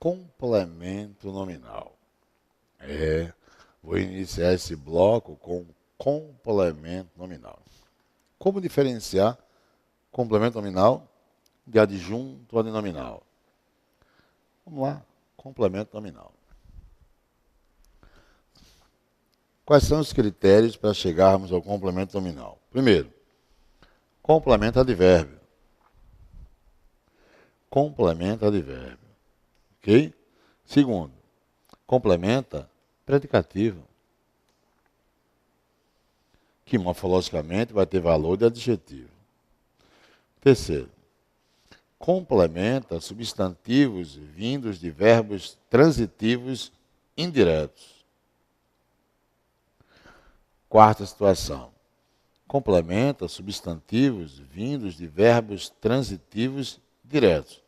complemento nominal. Vou iniciar esse bloco com complemento nominal. Como diferenciar complemento nominal de adjunto adnominal? Vamos lá, complemento nominal. Quais são os critérios para chegarmos ao complemento nominal? Primeiro, complemento advérbio. Complementa advérbio. Ok? Segundo, complementa predicativo, que morfologicamente vai ter valor de adjetivo. Terceiro, complementa substantivos vindos de verbos transitivos indiretos. Quarta situação, complementa substantivos vindos de verbos transitivos diretos,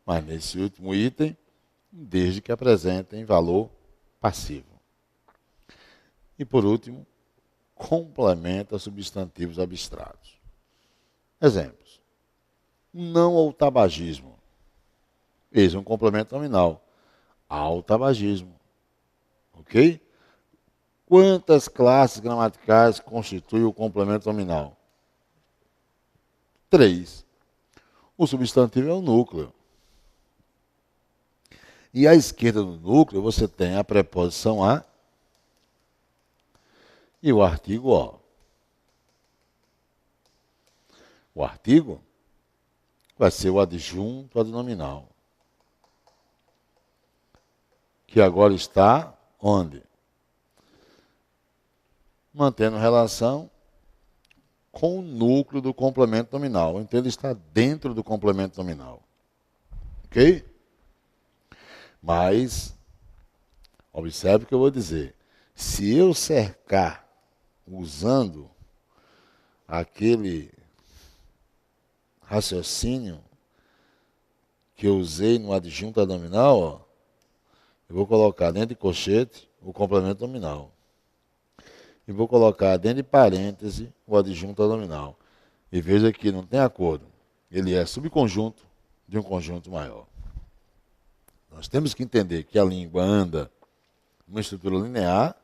mas nesse último item, desde que apresentem valor passivo. E por último, complementa substantivos abstratos. Exemplos. Não ao tabagismo. Eis um complemento nominal. Ao tabagismo. Ok? Quantas classes gramaticais constituem o complemento nominal? 3. O substantivo é o núcleo. E à esquerda do núcleo você tem a preposição a e o artigo o. O artigo vai ser o adjunto adnominal, que agora está onde? Mantendo relação com o núcleo do complemento nominal. Então ele está dentro do complemento nominal. Ok? Mas, observe o que eu vou dizer. Se eu cercar usando aquele raciocínio que eu usei no adjunto adnominal, eu vou colocar dentro de colchete o complemento nominal. E vou colocar dentro de parêntese o adjunto adnominal. E veja que não tem acordo. Ele é subconjunto de um conjunto maior. Nós temos que entender que a língua anda numa estrutura linear,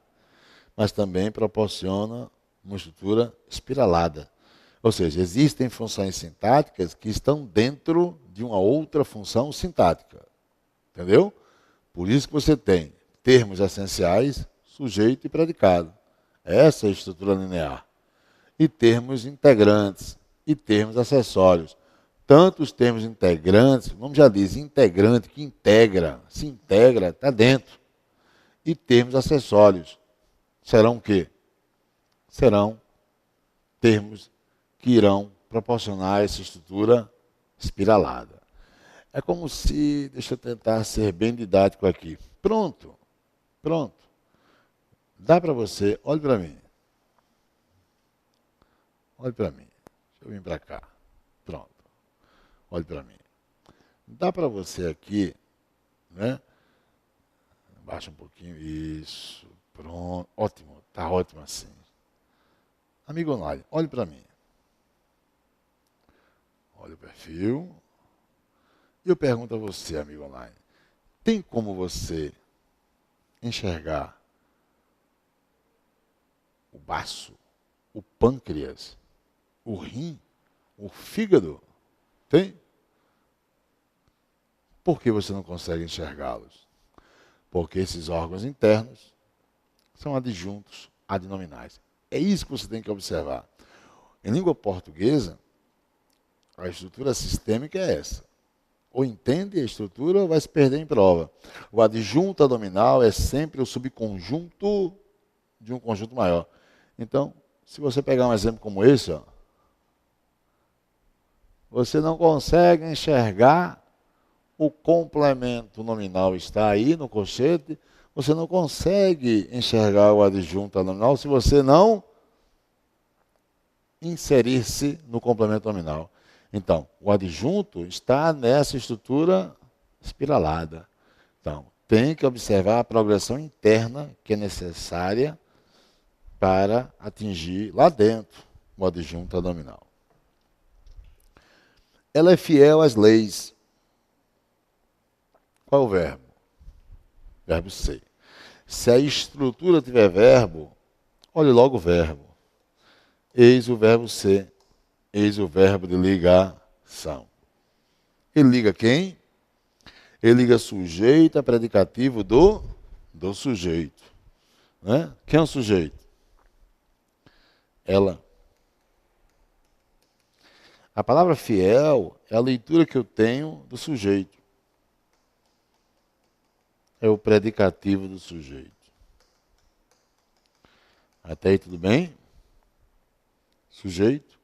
mas também proporciona uma estrutura espiralada. Ou seja, existem funções sintáticas que estão dentro de uma outra função sintática. Entendeu? Por isso que você tem termos essenciais, sujeito e predicado. Essa é a estrutura linear. E termos integrantes e termos acessórios. Tanto os termos integrantes, o nome já diz, integrante, que integra, se integra, está dentro. E termos acessórios. Serão o quê? Serão termos que irão proporcionar essa estrutura espiralada. É como se, deixa eu tentar ser bem didático aqui. Pronto. Dá para você, olhe para mim. Olhe para mim. Deixa eu vir para cá. Pronto. Olhe para mim. Dá para você aqui, né? Baixa um pouquinho. Isso. Pronto. Ótimo. Está ótimo assim. Amigo online, olhe para mim. Olha o perfil. E eu pergunto a você, amigo online. Tem como você enxergar o baço, o pâncreas, o rim, o fígado? Tem? Por que você não consegue enxergá-los? Porque esses órgãos internos são adjuntos adnominais. É isso que você tem que observar. Em língua portuguesa, a estrutura sistêmica é essa. Ou entende a estrutura ou vai se perder em prova. O adjunto adnominal é sempre o subconjunto de um conjunto maior. Então, se você pegar um exemplo como esse, ó, você não consegue enxergar o complemento nominal está aí no colchete, você não consegue enxergar o adjunto nominal se você não inserir-se no complemento nominal. Então, o adjunto está nessa estrutura espiralada. Então, tem que observar a progressão interna que é necessária para atingir lá dentro o adjunto nominal. Ela é fiel às leis. Qual é o verbo? Verbo ser. Se a estrutura tiver verbo, olhe logo o verbo. Eis o verbo ser. Eis o verbo de ligação. Ele liga quem? Ele liga sujeito a predicativo do sujeito. Né? Quem é o sujeito? Ela. A palavra fiel é a leitura que eu tenho do sujeito. É o predicativo do sujeito. Até aí tudo bem? Sujeito,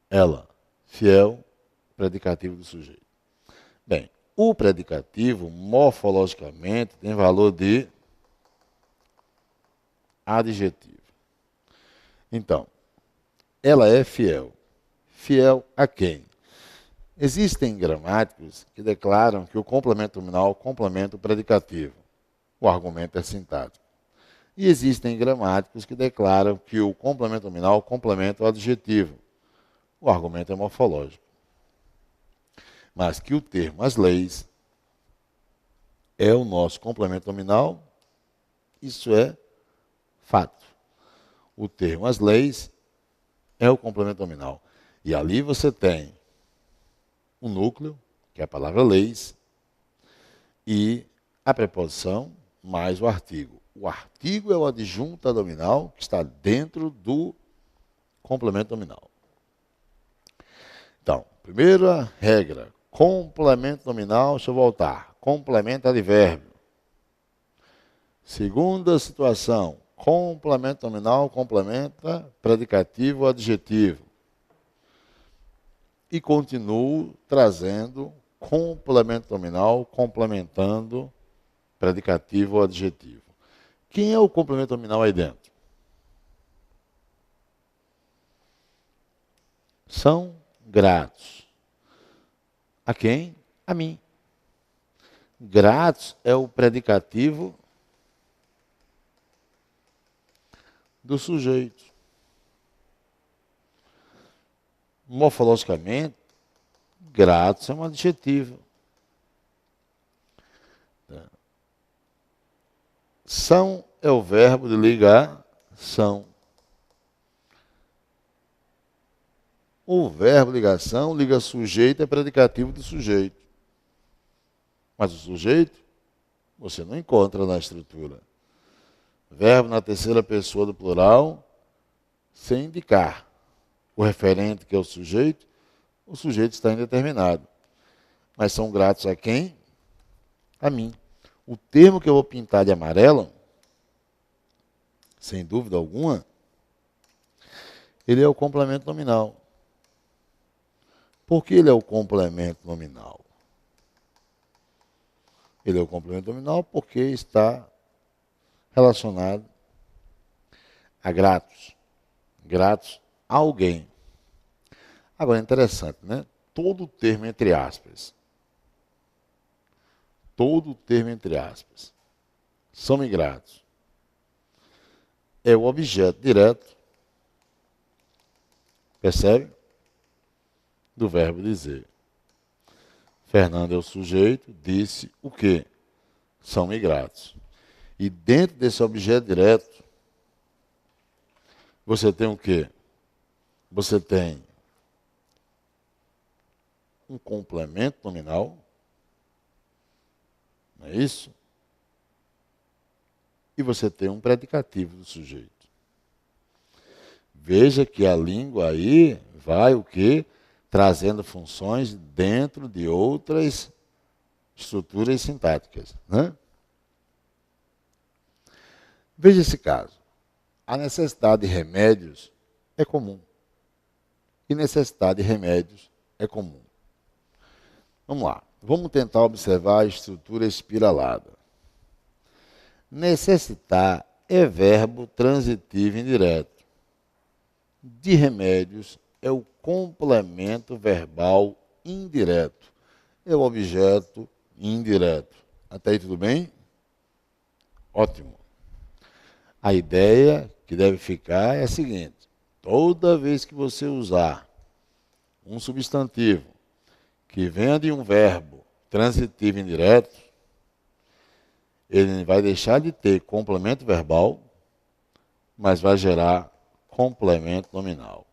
ela. Fiel, predicativo do sujeito. Bem, o predicativo, morfologicamente, tem valor de adjetivo. Então, ela é fiel. Fiel a quem? Existem gramáticos que declaram que o complemento nominal complementa o predicativo. O argumento é sintático. E existem gramáticos que declaram que o complemento nominal complementa o adjetivo. O argumento é morfológico. Mas que o termo as leis é o nosso complemento nominal, isso é fato. O termo as leis é o complemento nominal. E ali você tem o núcleo, que é a palavra leis, e a preposição mais o artigo. O artigo é o adjunto nominal que está dentro do complemento nominal. Então, primeira regra, complemento nominal, deixa eu voltar, complemento advérbio. Segunda situação, complemento nominal complementa predicativo ou adjetivo. E continuo trazendo complemento nominal complementando predicativo ou adjetivo. Quem é o complemento nominal aí dentro? São gratos. A quem? A mim. Gratos é o predicativo do sujeito. Morfologicamente, gratos é um adjetivo. São é o verbo de ligação. O verbo ligação liga sujeito é predicativo do sujeito. Mas o sujeito você não encontra na estrutura. Verbo na terceira pessoa do plural sem indicar o referente, que é o sujeito está indeterminado. Mas são gratos a quem? A mim. O termo que eu vou pintar de amarelo, sem dúvida alguma, ele é o complemento nominal. Por que ele é o complemento nominal? Ele é o complemento nominal porque está relacionado a gratos. Gratos a alguém. Agora, é interessante, né? Todo termo entre aspas. Todo termo entre aspas. São ingratos. É o objeto direto. Percebe? Do verbo dizer. Fernando é o sujeito, disse o quê? São ingratos. E dentro desse objeto direto, você tem o quê? Você tem um complemento nominal, não é isso? E você tem um predicativo do sujeito. Veja que a língua aí vai o quê? Trazendo funções dentro de outras estruturas sintáticas. Né? Veja esse caso. A necessidade de remédios é comum. E necessidade de remédios é comum. Vamos lá. Vamos tentar observar a estrutura espiralada. Necessitar é verbo transitivo indireto. De remédios é o complemento verbal indireto. É o objeto indireto. Até aí tudo bem? Ótimo. A ideia que deve ficar é a seguinte. Toda vez que você usar um substantivo que venha de um verbo transitivo indireto, ele vai deixar de ter complemento verbal, mas vai gerar complemento nominal.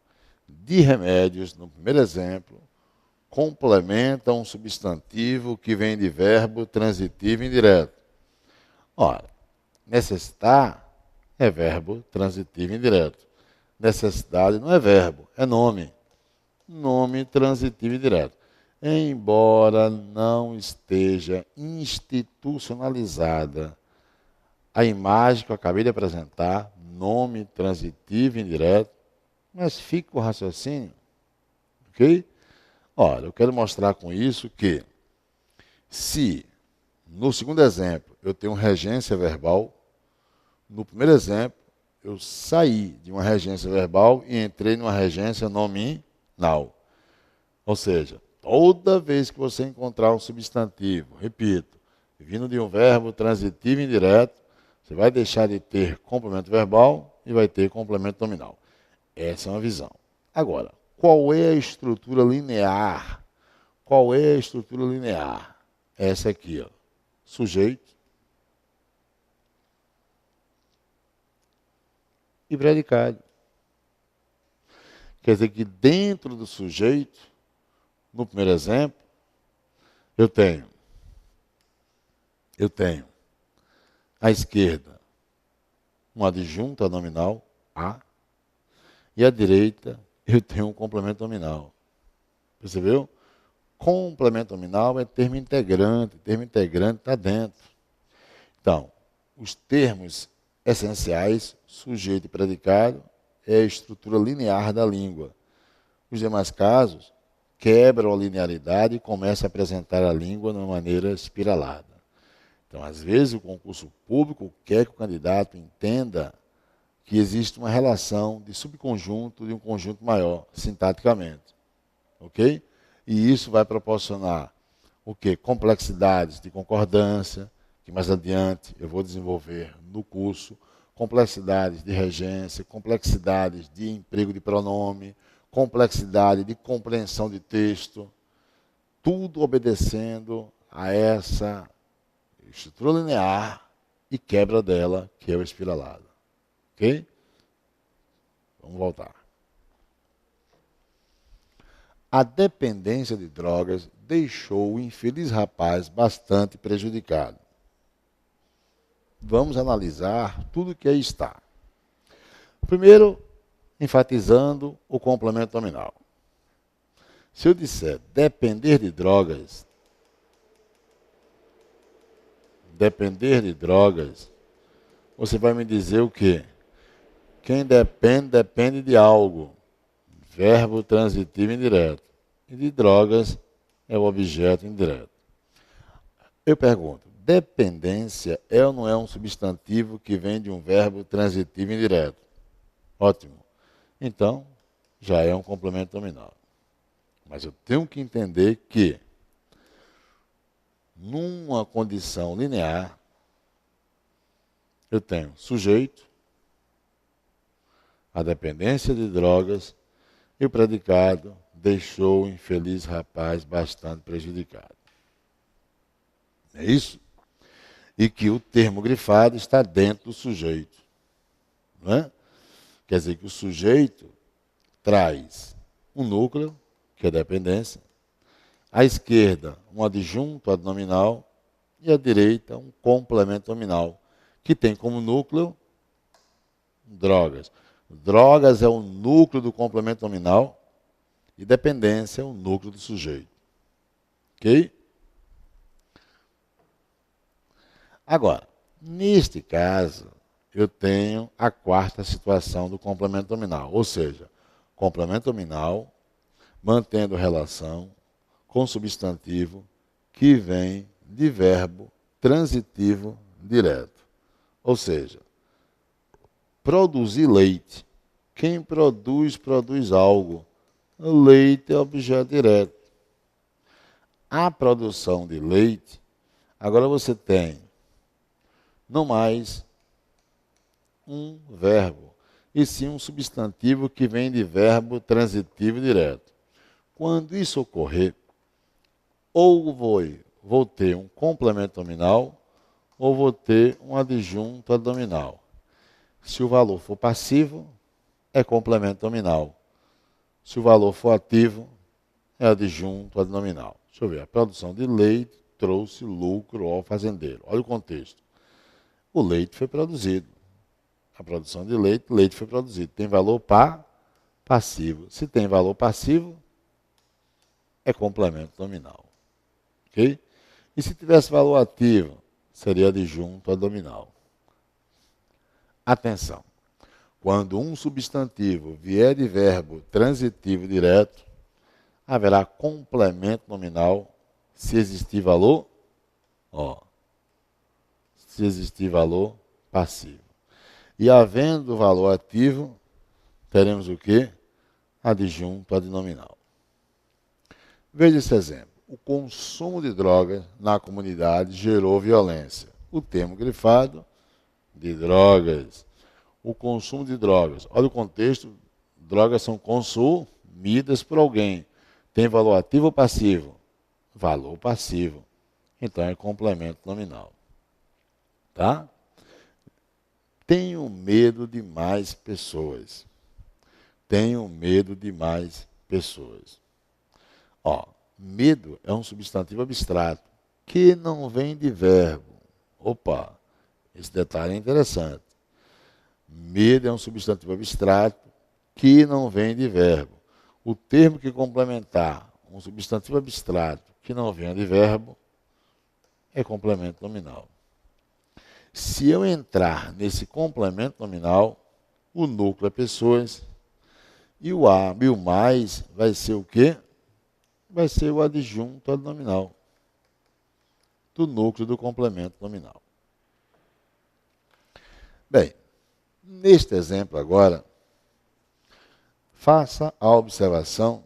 De remédios, no primeiro exemplo, complementa um substantivo que vem de verbo transitivo indireto. Ora, necessitar é verbo transitivo indireto. Necessidade não é verbo, é nome. Nome transitivo indireto. Embora não esteja institucionalizada a imagem que eu acabei de apresentar, nome transitivo indireto, mas fica o raciocínio, ok? Olha, eu quero mostrar com isso que se no segundo exemplo eu tenho regência verbal, no primeiro exemplo eu saí de uma regência verbal e entrei numa regência nominal. Ou seja, toda vez que você encontrar um substantivo, repito, vindo de um verbo transitivo indireto, você vai deixar de ter complemento verbal e vai ter complemento nominal. Essa é uma visão. Agora, qual é a estrutura linear? Qual é a estrutura linear? Essa aqui, ó. Sujeito e predicado. Quer dizer que dentro do sujeito, no primeiro exemplo, eu tenho à esquerda um adjunto nominal, A, e à direita eu tenho um complemento nominal. Percebeu? Complemento nominal é termo integrante está dentro. Então, os termos essenciais, sujeito e predicado, é a estrutura linear da língua. Os demais casos quebram a linearidade e começam a apresentar a língua de uma maneira espiralada. Então, às vezes, o concurso público quer que o candidato entenda que existe uma relação de subconjunto de um conjunto maior, sintaticamente. Ok? E isso vai proporcionar o quê? Complexidades de concordância, que mais adiante eu vou desenvolver no curso, complexidades de regência, complexidades de emprego de pronome, complexidade de compreensão de texto, tudo obedecendo a essa estrutura linear e quebra dela, que é o espiralado. Ok? Vamos voltar. A dependência de drogas deixou o infeliz rapaz bastante prejudicado. Vamos analisar tudo o que aí está. Primeiro, enfatizando o complemento nominal. Se eu disser depender de drogas, você vai me dizer o quê? Quem depende, depende de algo. Verbo transitivo indireto. E de drogas é o objeto indireto. Eu pergunto, dependência é ou não é um substantivo que vem de um verbo transitivo indireto? Ótimo. Então, já é um complemento nominal. Mas eu tenho que entender que, numa condição linear, eu tenho sujeito, a dependência de drogas, e o predicado deixou o infeliz rapaz bastante prejudicado. É isso? E que o termo grifado está dentro do sujeito. Não é? Quer dizer que o sujeito traz um núcleo, que é a dependência, à esquerda um adjunto adnominal e à direita um complemento nominal, que tem como núcleo drogas. Drogas é o núcleo do complemento nominal e dependência é o núcleo do sujeito. Ok? Agora, neste caso, eu tenho a quarta situação do complemento nominal, ou seja, complemento nominal mantendo relação com substantivo que vem de verbo transitivo direto. Ou seja, produzir leite. Quem produz, produz algo. O leite é objeto direto. A produção de leite, agora você tem não mais um verbo, e sim um substantivo que vem de verbo transitivo direto. Quando isso ocorrer, ou vou ter um complemento nominal, ou vou ter um adjunto nominal. Se o valor for passivo, é complemento nominal. Se o valor for ativo, é adjunto nominal. Deixa eu ver, a produção de leite trouxe lucro ao fazendeiro. Olha o contexto. O leite foi produzido. A produção de leite, leite foi produzido. Tem valor passivo. Se tem valor passivo, é complemento nominal. Ok? E se tivesse valor ativo, seria adjunto nominal. Atenção. Quando um substantivo vier de verbo transitivo direto, haverá complemento nominal se existir valor, se existir valor passivo. E havendo valor ativo, teremos o quê? Adjunto adnominal. Veja esse exemplo. O consumo de drogas na comunidade gerou violência. O termo grifado de drogas. O consumo de drogas. Olha o contexto. Drogas são consumidas por alguém. Tem valor ativo ou passivo? Valor passivo. Então é complemento nominal. Tá? Tenho medo de mais pessoas. Tenho medo de mais pessoas. Medo é um substantivo abstrato que não vem de verbo. Opa, esse detalhe é interessante. Medo é um substantivo abstrato que não vem de verbo. O termo que complementar um substantivo abstrato que não venha de verbo é complemento nominal. Se eu entrar nesse complemento nominal, o núcleo é pessoas e o a e o mais vai ser o quê? Vai ser o adjunto nominal do núcleo do complemento nominal. Bem, neste exemplo agora, faça a observação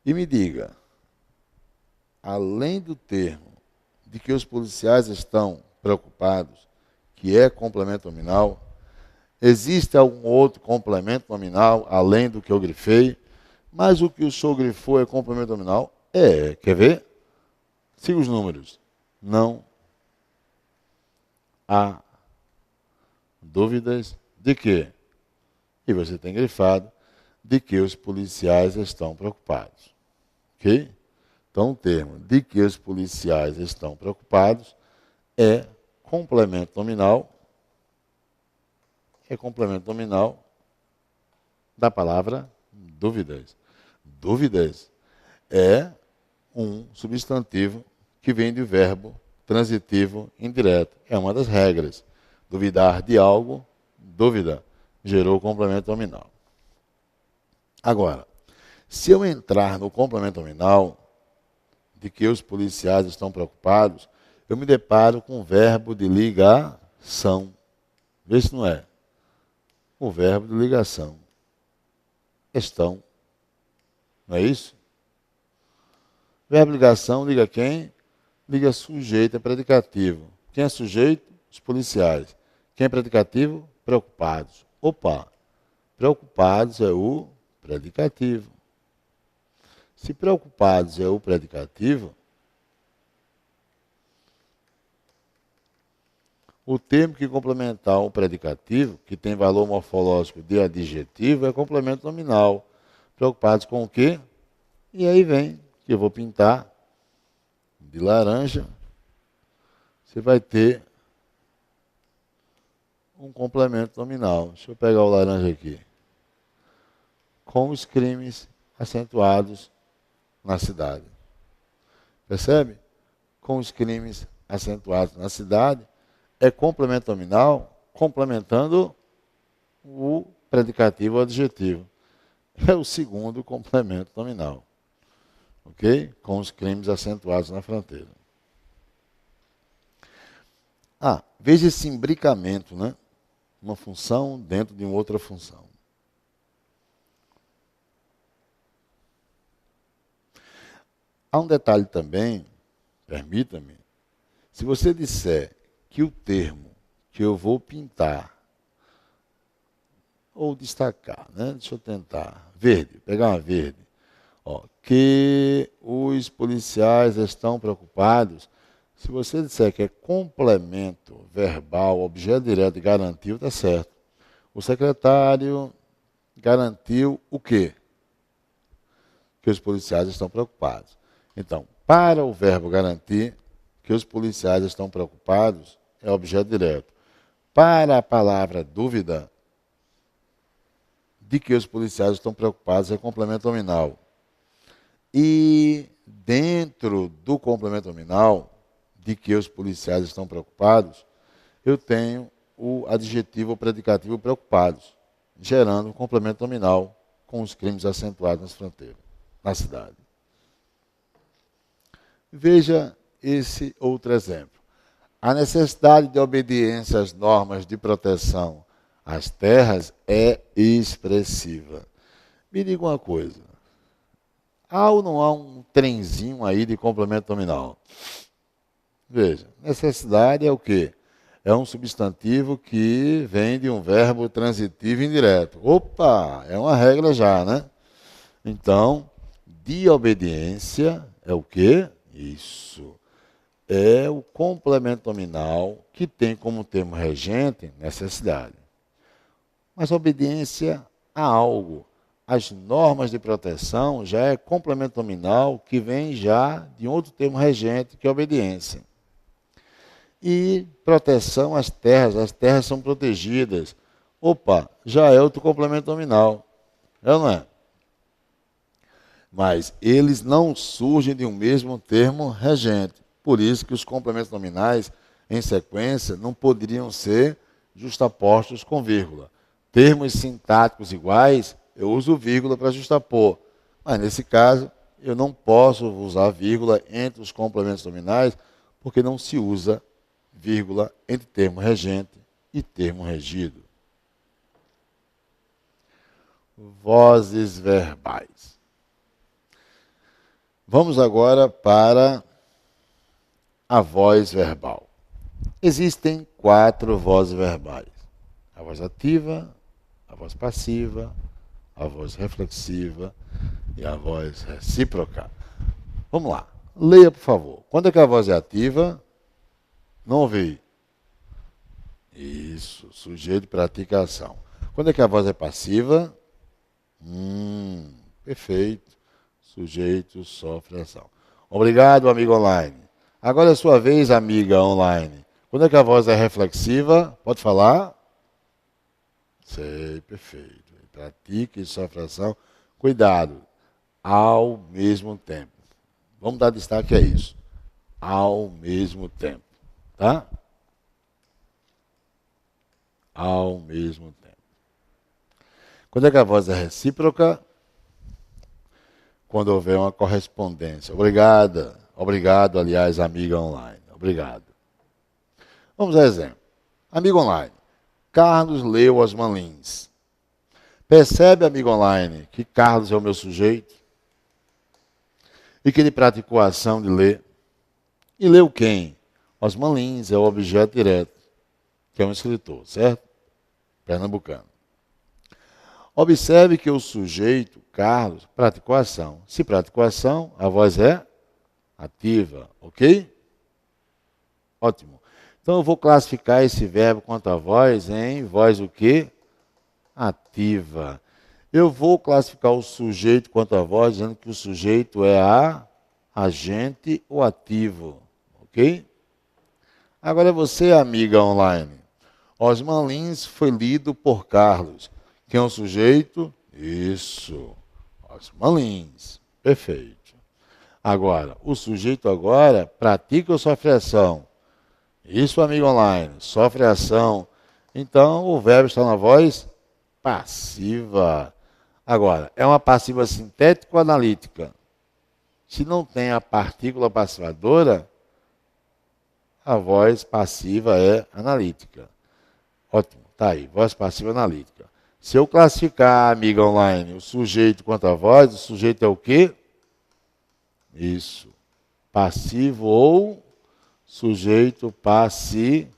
e me diga, além do termo de que os policiais estão preocupados, que é complemento nominal, existe algum outro complemento nominal além do que eu grifei? Mas o que o senhor grifou é complemento nominal? Quer ver? Siga os números. Não há dúvidas de que, e você tem grifado, de que os policiais estão preocupados. Ok? Então, o termo de que os policiais estão preocupados é complemento nominal da palavra dúvidas. Dúvidas é um substantivo que vem do verbo transitivo indireto. É uma das regras. Duvidar de algo, dúvida, gerou complemento nominal. Agora, se eu entrar no complemento nominal de que os policiais estão preocupados, eu me deparo com o verbo de ligação. Vê se não é. O verbo de ligação. Estão. Não é isso? Verbo de ligação liga quem? Liga sujeito, é predicativo. Quem é sujeito? Os policiais. Quem é predicativo? Preocupados. Opa! Preocupados é o predicativo. Se preocupados é o predicativo, o termo que complementar o predicativo, que tem valor morfológico de adjetivo, é complemento nominal. Preocupados com o quê? E aí vem, que eu vou pintar de laranja, você vai ter um complemento nominal. Deixa eu pegar o laranja aqui. Com os crimes acentuados na cidade. Percebe? Com os crimes acentuados na cidade, é complemento nominal complementando o predicativo ou adjetivo. É o segundo complemento nominal. Ok? Com os crimes acentuados na fronteira. Veja esse imbricamento, né? Uma função dentro de uma outra função. Há um detalhe também, permita-me, se você disser que o termo que eu vou pintar ou destacar, né? Deixa eu tentar, verde, pegar uma verde, que os policiais estão preocupados, Se você disser que é complemento verbal, objeto direto e garantido, está certo. O secretário garantiu o quê? Que os policiais estão preocupados. Então, para o verbo garantir, que os policiais estão preocupados, é objeto direto. Para a palavra dúvida, de que os policiais estão preocupados, é complemento nominal. E dentro do complemento nominal, de que os policiais estão preocupados, eu tenho o adjetivo ou predicativo preocupados, gerando um complemento nominal com os crimes acentuados nas fronteiras, na cidade. Veja esse outro exemplo. A necessidade de obediência às normas de proteção às terras é expressiva. Me diga uma coisa. Há ou não há um trenzinho aí de complemento nominal? Veja, necessidade é o quê? É um substantivo que vem de um verbo transitivo indireto. Opa, é uma regra já, né? Então, de obediência é o quê? Isso. É o complemento nominal que tem como termo regente necessidade. Mas obediência a algo. As normas de proteção já é complemento nominal que vem já de outro termo regente, que é obediência. E proteção às terras são protegidas. Opa, já é outro complemento nominal. É ou não é? Mas eles não surgem de um mesmo termo regente. Por isso que os complementos nominais, em sequência, não poderiam ser justapostos com vírgula. Termos sintáticos iguais, eu uso vírgula para justapor. Mas nesse caso, eu não posso usar vírgula entre os complementos nominais, porque não se usa vírgula entre termo regente e termo regido. Vozes verbais. Vamos agora para a voz verbal. Existem 4 vozes verbais. A voz ativa, a voz passiva, a voz reflexiva e a voz recíproca. Vamos lá. Leia, por favor. Quando é que a voz é ativa? Não ouvi. Isso. Sujeito pratica a ação. Quando é que a voz é passiva? Perfeito. Sujeito sofre ação. Obrigado, amigo online. Agora é sua vez, amiga online. Quando é que a voz é reflexiva? Pode falar? Sei, perfeito. Pratica e sofre ação. Cuidado. Ao mesmo tempo. Vamos dar destaque a isso. Ao mesmo tempo. Tá? Ao mesmo tempo. Quando é que a voz é recíproca? Quando houver uma correspondência. Obrigado, aliás, amiga online. Obrigado. Vamos a exemplo. Amigo online. Carlos leu Osman Lins. Percebe, amigo online, que Carlos é o meu sujeito? E que ele praticou a ação de ler. E leu quem? Osman Lins é o objeto direto, que é um escritor, certo? Pernambucano. Observe que o sujeito, Carlos, praticou a ação. Se praticou a ação, a voz é ativa, ok? Ótimo. Então eu vou classificar esse verbo quanto a voz em voz o quê? Ativa. Eu vou classificar o sujeito quanto a voz dizendo que o sujeito é agente ou ativo, ok? Agora você, amiga online. Osman Lins foi lido por Carlos. Quem é o sujeito? Isso. Osman Lins. Perfeito. Agora, o sujeito agora pratica ou sofre ação? Isso, amigo online. Sofre ação. Então, o verbo está na voz passiva. Agora, é uma passiva sintética ou analítica? Se não tem a partícula passivadora, a voz passiva é analítica. Ótimo, tá aí, voz passiva analítica. Se eu classificar, amiga online, o sujeito quanto a voz, o sujeito é o quê? Isso. Passivo ou sujeito paciente.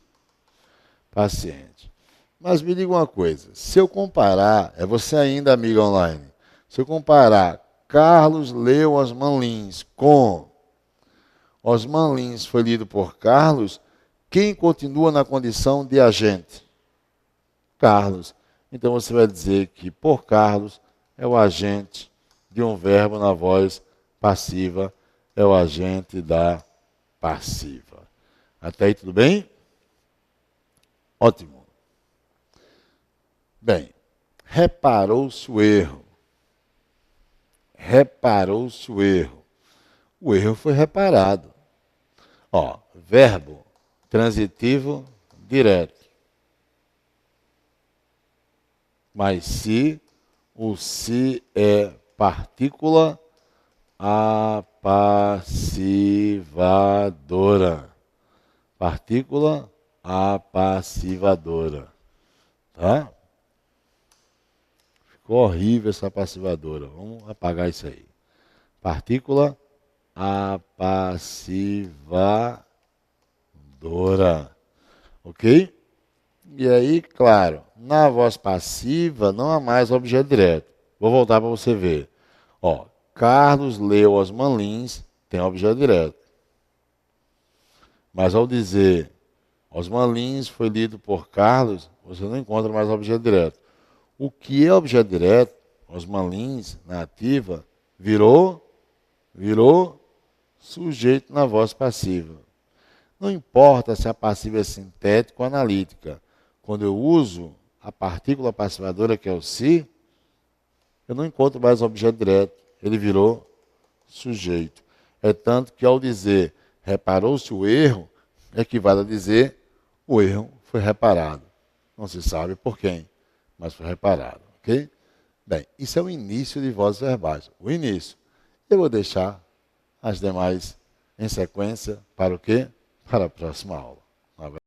Mas me diga uma coisa, se eu comparar, é você ainda, amiga online, se eu comparar Carlos leu Osman Lins com Osman Lins foi lido por Carlos, quem continua na condição de agente? Carlos. Então você vai dizer que por Carlos é o agente de um verbo na voz passiva, é o agente da passiva. Até aí tudo bem? Ótimo. Bem, reparou-se o erro. Reparou-se o erro. O erro foi reparado. Ó, verbo transitivo direto. Mas se o se é partícula apassivadora. Partícula apassivadora. Tá? Ficou horrível essa apassivadora. Vamos apagar isso aí. Partícula apassivadora. Ok? E aí, claro, na voz passiva não há mais objeto direto. Vou voltar para você ver. Ó, Carlos leu Osman Lins, tem objeto direto. Mas ao dizer Osman Lins foi lido por Carlos, você não encontra mais objeto direto. O que é objeto direto, Osman Lins, na ativa, virou sujeito na voz passiva. Não importa se a passiva é sintética ou analítica. Quando eu uso a partícula passivadora, que é o se, eu não encontro mais objeto direto. Ele virou sujeito. É tanto que ao dizer reparou-se o erro, equivale a dizer o erro foi reparado. Não se sabe por quem, mas foi reparado. Ok? Bem, isso é o início de vozes verbais. O início. Eu vou deixar as demais em sequência para o quê? Para a próxima aula.